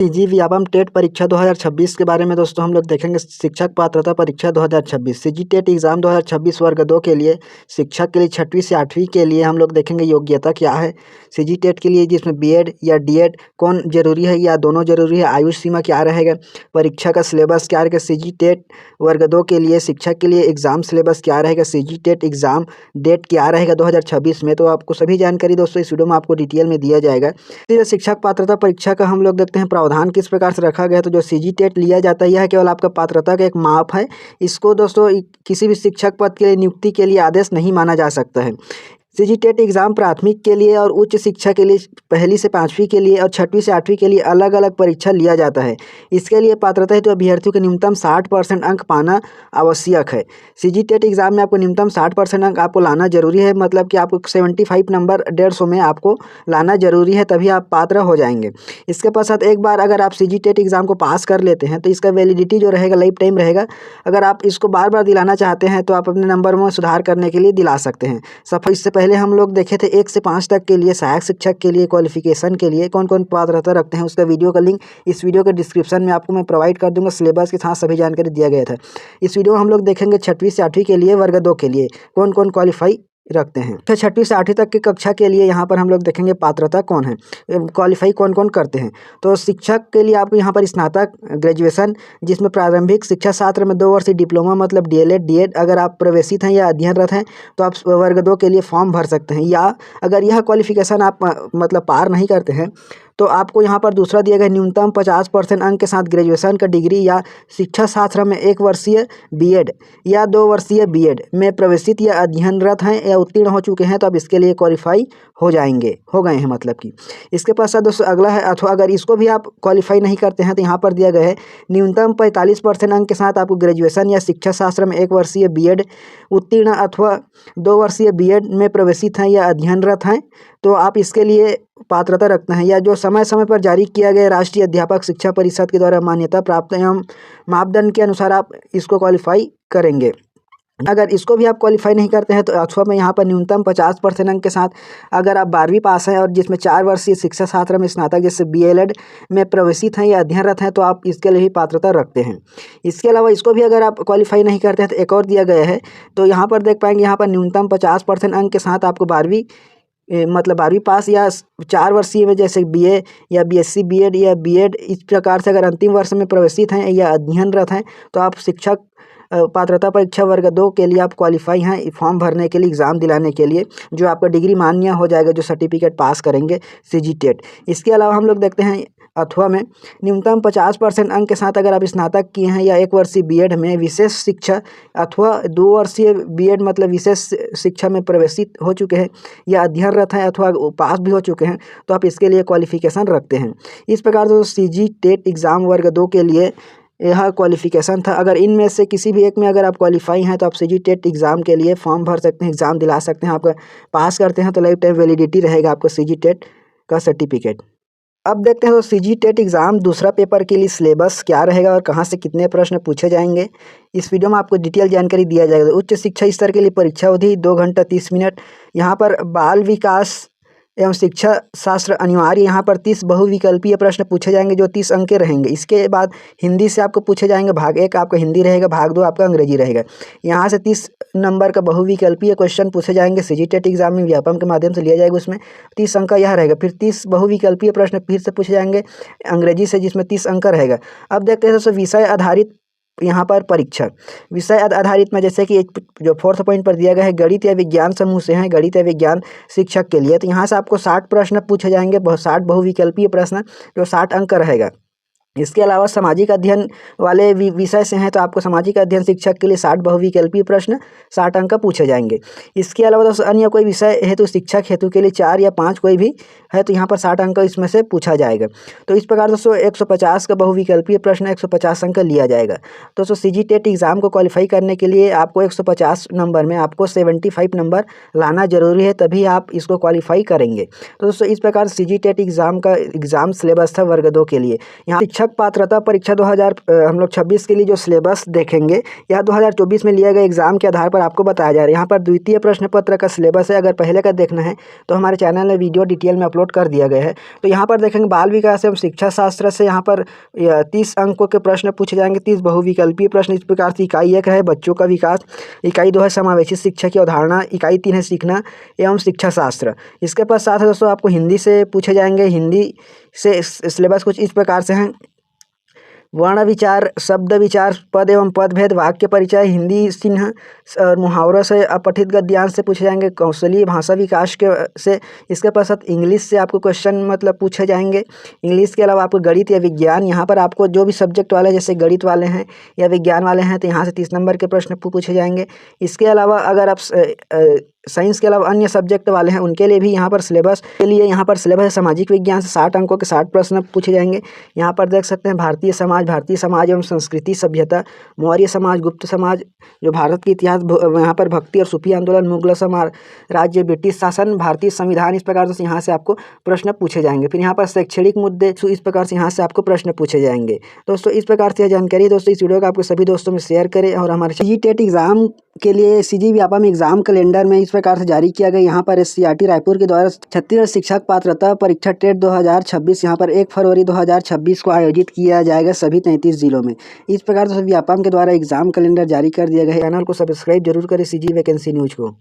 CG Vyapam TET परीक्षा 2026 के बारे में दोस्तों हम लोग देखेंगे। शिक्षक पात्रता परीक्षा 2026 सीजी टेट एग्ज़ाम 2026 वर्ग 2 के लिए शिक्षक के लिए 6वीं से 8वीं के लिए हम लोग देखेंगे योग्यता क्या है सीजी टेट के लिए, जिसमें बीएड या डीएड कौन जरूरी है या दोनों जरूरी है, आयु सीमा क्या रहेगा, परीक्षा का सिलेबस क्या रहेगा, सीजी टेट वर्ग 2 के लिए शिक्षक के लिए एग्ज़ाम सिलेबस क्या रहेगा, सीजी टेट एग्ज़ाम डेट क्या रहेगा 2026 में। तो आपको सभी जानकारी दोस्तों इस वीडियो में आपको डिटेल में दिया जाएगा। शिक्षक पात्रता परीक्षा का हम लोग देखते हैं प्रावधान किस प्रकार से रखा गया। तो जो सीजी टेट लिया जाता है यह केवल आपका पात्रता का एक माप है। इसको दोस्तों किसी भी शिक्षक पद के लिए नियुक्ति के लिए आदेश नहीं माना जा सकता है। सीजी टेट एग्ज़ाम प्राथमिक के लिए और उच्च शिक्षा के लिए 1ली से 5वीं के लिए और 6वीं से 8वीं के लिए अलग अलग परीक्षा लिया जाता है। इसके लिए पात्रता हेतु अभ्यर्थियों के न्यूनतम 60% अंक पाना आवश्यक है। सीजी टेट एग्ज़ाम में आपको न्यूनतम 60% अंक आपको लाना जरूरी है, मतलब कि आपको 75 नंबर 150 में आपको लाना जरूरी है, तभी आप पात्र हो जाएंगे। इसके पश्चात एक बार अगर आप सीजी टेट एग्ज़ाम को पास कर लेते हैं तो इसका वैलिडिटी जो रहेगा लाइफ टाइम रहेगा। अगर आप इसको बार बार दिलाना चाहते हैं तो आप अपने नंबर में सुधार करने के लिए दिला सकते हैं। इससे पहले हम लोग देखे थे 1 से 5 तक के लिए सहायक शिक्षक के लिए क्वालिफिकेशन के लिए कौन कौन पात्रता रखते हैं, उसका वीडियो का लिंक इस वीडियो के डिस्क्रिप्शन में आपको मैं प्रोवाइड कर दूंगा। सिलेबस के साथ सभी जानकारी दिया गया था। इस वीडियो में हम लोग देखेंगे 6वीं से 8वीं के लिए वर्ग 2 के लिए कौन कौन क्वालिफाई रखते हैं। फिर 6वीं से 8वीं तक की कक्षा के लिए यहाँ पर हम लोग देखेंगे पात्रता कौन है, क्वालिफाई कौन कौन करते हैं। तो शिक्षक के लिए आपको यहाँ पर स्नातक ग्रेजुएशन, जिसमें प्रारंभिक शिक्षा शास्त्र में 2 वर्षीय डिप्लोमा मतलब डीएलएड डीएड अगर आप प्रवेशित हैं या अध्ययनरत हैं तो आप वर्ग 2 के लिए फॉर्म भर सकते हैं। या अगर यह क्वालिफिकेशन आप मतलब पार नहीं करते हैं तो आपको यहाँ पर दूसरा दिया गया न्यूनतम 50% अंक के साथ ग्रेजुएशन का डिग्री या शिक्षा शास्त्र में 1 वर्षीय बीएड या 2 वर्षीय बीएड में प्रवेशित या अध्ययनरत हैं या उत्तीर्ण हो चुके हैं तो आप इसके लिए क्वालिफाई हो गए हैं मतलब कि। इसके पश्चात दोस्तों अगला है अथवा अगर इसको भी आप क्वालिफाई नहीं करते हैं तो यहाँ पर दिया गया है न्यूनतम 45% अंक के साथ आपको ग्रेजुएशन या शिक्षा शास्त्र में 1 वर्षीय बीएड उत्तीर्ण अथवा 2 वर्षीय बीएड में प्रवेशित हैं या अध्ययनरत हैं तो आप इसके लिए पात्रता रखते हैं। या जो समय समय पर जारी किया गया राष्ट्रीय अध्यापक शिक्षा परिषद के द्वारा मान्यता प्राप्त एवं मापदंड के अनुसार आप इसको क्वालिफाई करेंगे। अगर इसको भी आप क्वालिफाई नहीं करते हैं तो अथवा में यहाँ पर न्यूनतम 50% अंक के साथ अगर आप 12वीं पास हैं और जिसमें 4 वर्षीय शिक्षा शास्त्र में स्नातक जैसे बीएलएड में प्रवेशित हैं या अध्ययनरत हैं तो आप इसके लिए भी पात्रता रखते हैं। इसके अलावा इसको भी अगर आप क्वालिफाई नहीं करते हैं तो एक और दिया गया है। तो यहाँ पर देख पाएंगे यहाँ पर न्यूनतम 50% अंक के साथ आपको 12वीं पास या 4 वर्षीय में जैसे बीए या बीएससी बीएड या बीएड इस प्रकार से अगर अंतिम वर्ष में प्रवेशित हैं या अध्ययनरत हैं तो आप शिक्षक पात्रता परीक्षा वर्ग 2 के लिए आप क्वालिफाई हैं फॉर्म भरने के लिए, एग्ज़ाम दिलाने के लिए, जो आपका डिग्री मान्य हो जाएगा, जो सर्टिफिकेट पास करेंगे सीजी टेट। इसके अलावा हम लोग देखते हैं अथवा में न्यूनतम 50% अंक के साथ अगर आप स्नातक किए हैं या 1 वर्षीय बीएड में विशेष शिक्षा अथवा 2 वर्षीय बीएड मतलब विशेष शिक्षा में प्रवेशित हो चुके हैं या अध्ययनरत हैं अथवा पास भी हो चुके हैं तो आप इसके लिए क्वालिफिकेशन रखते हैं। इस प्रकार से सीजी टेट एग्ज़ाम वर्ग 2 के लिए यह क्वालिफिकेशन था। अगर इनमें से किसी भी एक में अगर आप क्वालिफाई हैं तो आप सीजी टेट एग्ज़ाम के लिए फॉर्म भर सकते हैं, एग्ज़ाम दिला सकते हैं। आपका पास करते हैं तो लाइफ टाइम वैलिडिटी रहेगा आपको सीजी टेट का सर्टिफिकेट। अब देखते हैं तो सीजी टेट एग्ज़ाम दूसरा पेपर के लिए सिलेबस क्या रहेगा और कहाँ से कितने प्रश्न पूछे जाएंगे, इस वीडियो में आपको डिटेल जानकारी दिया जाएगा। उच्च शिक्षा स्तर के लिए परीक्षा अवधि 2 घंटा 30 मिनट। यहाँ पर बाल विकास एवं शिक्षा शास्त्र अनिवार्य, यहाँ पर 30 बहुविकल्पीय प्रश्न पूछे जाएंगे जो 30 अंक के रहेंगे। इसके बाद हिंदी से आपको पूछे जाएंगे, भाग 1 आपका हिंदी रहेगा, भाग 2 आपका अंग्रेजी रहेगा। यहाँ से 30 नंबर का बहुविकल्पीय क्वेश्चन पूछे जाएंगे। सीजी टेट एग्ज़ाम में व्यापम के माध्यम से लिया जाएगा, उसमें 30 अंक का यह रहेगा। फिर 30 बहुविकल्पीय प्रश्न फिर से पूछे जाएंगे अंग्रेजी से, जिसमें 30 अंक का रहेगा। अब देखते हैं दोस्तों विषय आधारित यहाँ पर परीक्षा, विषय आधारित में जैसे कि जो 4th पॉइंट पर दिया गया है गणित या विज्ञान समूह से हैं, गणित या विज्ञान शिक्षक के लिए, तो यहाँ से आपको 60 प्रश्न पूछे जाएंगे, 60 बहुविकल्पीय प्रश्न जो 60 अंक का रहेगा। इसके अलावा सामाजिक अध्ययन वाले विषय से हैं तो आपको सामाजिक अध्ययन शिक्षक के लिए 60 बहुविकल्पीय प्रश्न 60 अंक का पूछे जाएंगे। इसके अलावा दोस्तों अन्य कोई विषय हेतु शिक्षक हेतु के लिए 4 या 5 कोई भी है तो यहाँ पर 60 अंक इसमें से पूछा जाएगा। तो इस प्रकार दोस्तों 150 का बहुविकल्पीय प्रश्न 150 अंक का लिया जाएगा। दोस्तों सीजी टेट एग्ज़ाम को क्वालिफाई करने के लिए आपको 150 नंबर में आपको 75 नंबर लाना जरूरी है, तभी आप इसको क्वालिफाई करेंगे। तो दोस्तों इस प्रकार सीजी टेट एग्ज़ाम का एग्ज़ाम सिलेबस था वर्ग 2 के लिए। यहाँ शिक्षक पात्रता परीक्षा 2026 के लिए जो सिलेबस देखेंगे यह 2024 में लिया गए एग्जाम के आधार पर आपको बताया जा रहा है। यहाँ पर द्वितीय प्रश्न पत्र का सिलेबस है। अगर पहले का देखना है तो हमारे चैनल में वीडियो डिटेल में अपलोड कर दिया गया है। तो यहाँ पर देखेंगे बाल विकास एवं शिक्षा शास्त्र से यहाँ पर 30 अंकों के प्रश्न पूछे जाएंगे, 30 बहुविकल्पीय प्रश्न। इस प्रकार से इकाई 1 है बच्चों का विकास, इकाई 2 है समावेशी शिक्षा की अवधारणा, इकाई 3 है सीखना एवं शिक्षा शास्त्र। इसके पश्चात दोस्तों आपको हिंदी से पूछे जाएंगे। हिंदी से सिलेबस कुछ इस प्रकार से हैं। वर्ण विचार, शब्द विचार, पद एवं पदभेद, वाक्य परिचय, हिंदी चिन्ह और मुहावरों से, अपठित गद्यांश से पूछे जाएंगे, कौशलीय भाषा विकास के से। इसके पश्चात इंग्लिश से आपको क्वेश्चन मतलब पूछे जाएंगे। इंग्लिश के अलावा आपको गणित या विज्ञान, यहाँ पर आपको जो भी सब्जेक्ट वाले जैसे गणित वाले हैं या विज्ञान वाले हैं तो यहाँ से 30 नंबर के प्रश्न पूछे जाएंगे। इसके अलावा अगर आप साइंस के अलावा अन्य सब्जेक्ट वाले हैं उनके लिए भी यहाँ पर सिलेबस है। सामाजिक विज्ञान से 60 अंकों के 60 प्रश्न पूछे जाएंगे। यहाँ पर देख सकते हैं भारतीय समाज एवं संस्कृति सभ्यता, मौर्य समाज, गुप्त समाज, जो भारत के इतिहास, यहाँ पर भक्ति और सूफी आंदोलन, मुगल राज्य, ब्रिटिश शासन, भारतीय संविधान। इस प्रकार से यहाँ से आपको प्रश्न पूछे जाएंगे। फिर यहाँ पर शैक्षणिक मुद्दे, इस प्रकार से यहाँ से आपको प्रश्न पूछे जाएंगे। दोस्तों इस प्रकार से जानकारी दोस्तों इस वीडियो को आपके सभी दोस्तों में शेयर करें। और हमारे CGTET एग्जाम के लिए CG व्यापम एग्जाम कैलेंडर में इस प्रकार से जारी किया गया। यहाँ पर SCERT रायपुर के द्वारा छत्तीसगढ़ शिक्षक पात्रता परीक्षा टेट 2026 यहाँ पर 1 फरवरी 2026 को आयोजित किया जाएगा सभी 33 जिलों में। इस प्रकार से व्यापम के द्वारा एग्जाम कैलेंडर जारी कर दिया गया है। चैनल को सब्सक्राइब जरूर करें CG वैकेंसी न्यूज को।